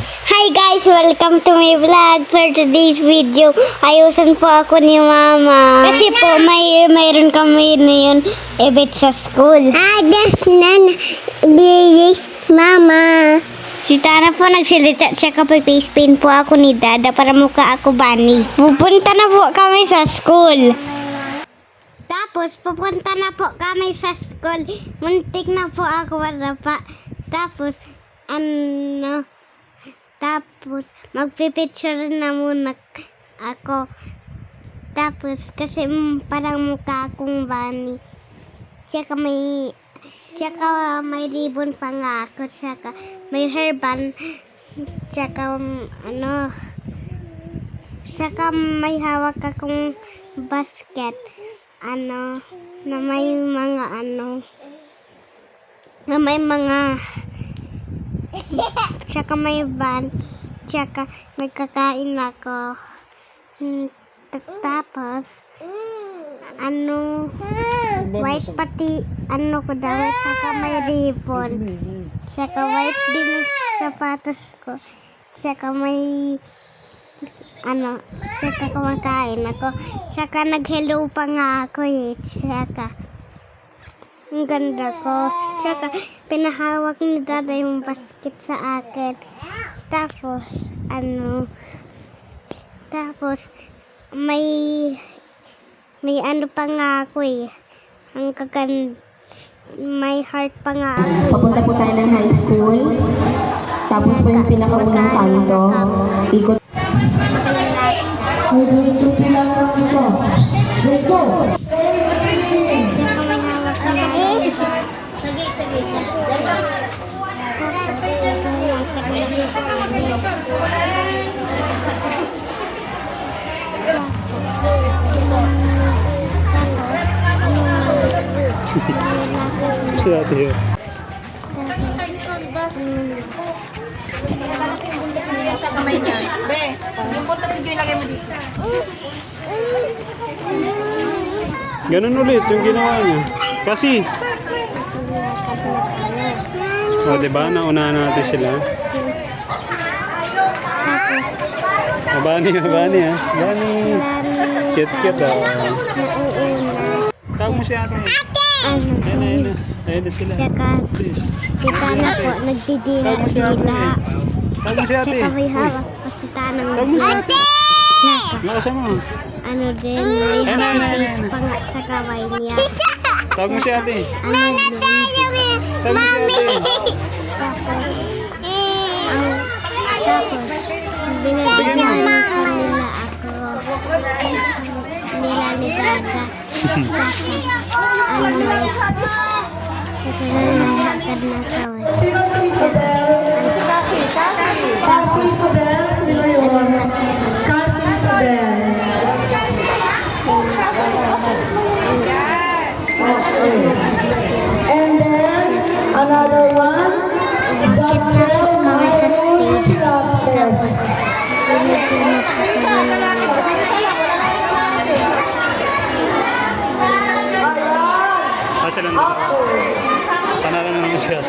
Hi guys! Welcome to my vlog. For today's video, ayusan po ako ni Mama. Kasi po, mayroon kami ngayon event sa school. That's Mama. Si Tana po nagsilita siya kapag face paint po ako ni Dada para mukha ako bunny. Pupunta na po kami sa school. Tapos, pupunta na po kami sa school. Muntik na po ako pa. Tapos, magpipicture na muna ako. Tapos, kasi parang mukha akong bunny. Tsaka may ribbon pa nga ako. Tsaka may hairband. Tsaka may hawak akong basket. Na may mga tsaka may van, tsaka may kakain ako. Tapos white pati ko daw, tsaka may ribbon, tsaka white din yung sapatos ko, tsaka may tsaka kumakain ako, tsaka nag-hello pa nga ako tsaka ang ganda ko, tsaka pinahawak ni Dada yung basket sa akin. Tapos may pa nga ako ang may heart pa nga ako. Papunta po tayo ng high school. Tapos po yung pinakaunang kanto. Ikot. May tupi lang lang ito. Let's go! Ganun ulit yung ginawa niya. Kasi diba? Naunahan natin sila. Abani ha. Abani. Cute Tawag mo si ate. Ayun na sila. Tsaka si Tana po nagdidila. Tawag mo si ate. Tsaka may hawak pa si Tana. Tawag mo si ate. Tsaka Nakasama mo. din may face pa nga sa kamay niya. Tawag mo si ate. Din Tawag mo si ate. tapos binibigyan nila ni Dada. Tsaka nalakad na kaway. Kasi Isabel, sino yun? Kasi Isabel. And then, another one, Zaptel Myros Lapes. Sila na. Panalo na naman siya.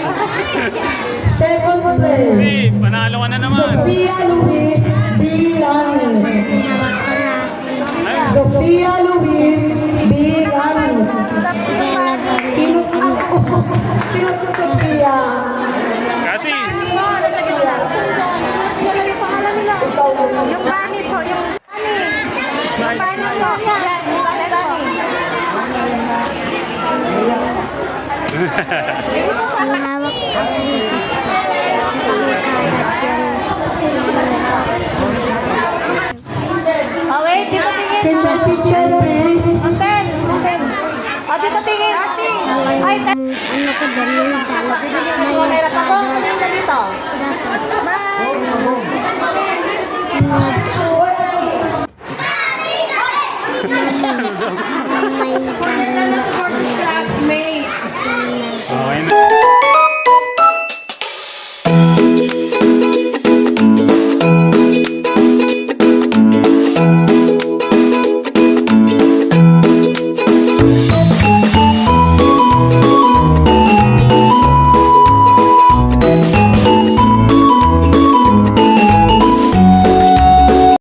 Second place, Si, panalo ka na naman. Sophia Luis B. Rani. Ayun. Sophia Luis B. Rani. Sino si Sophia? Kasi, Sophia. Ikaw mo. Yung bunny po, yung bunny po. Yan, yung Ang hawak ko.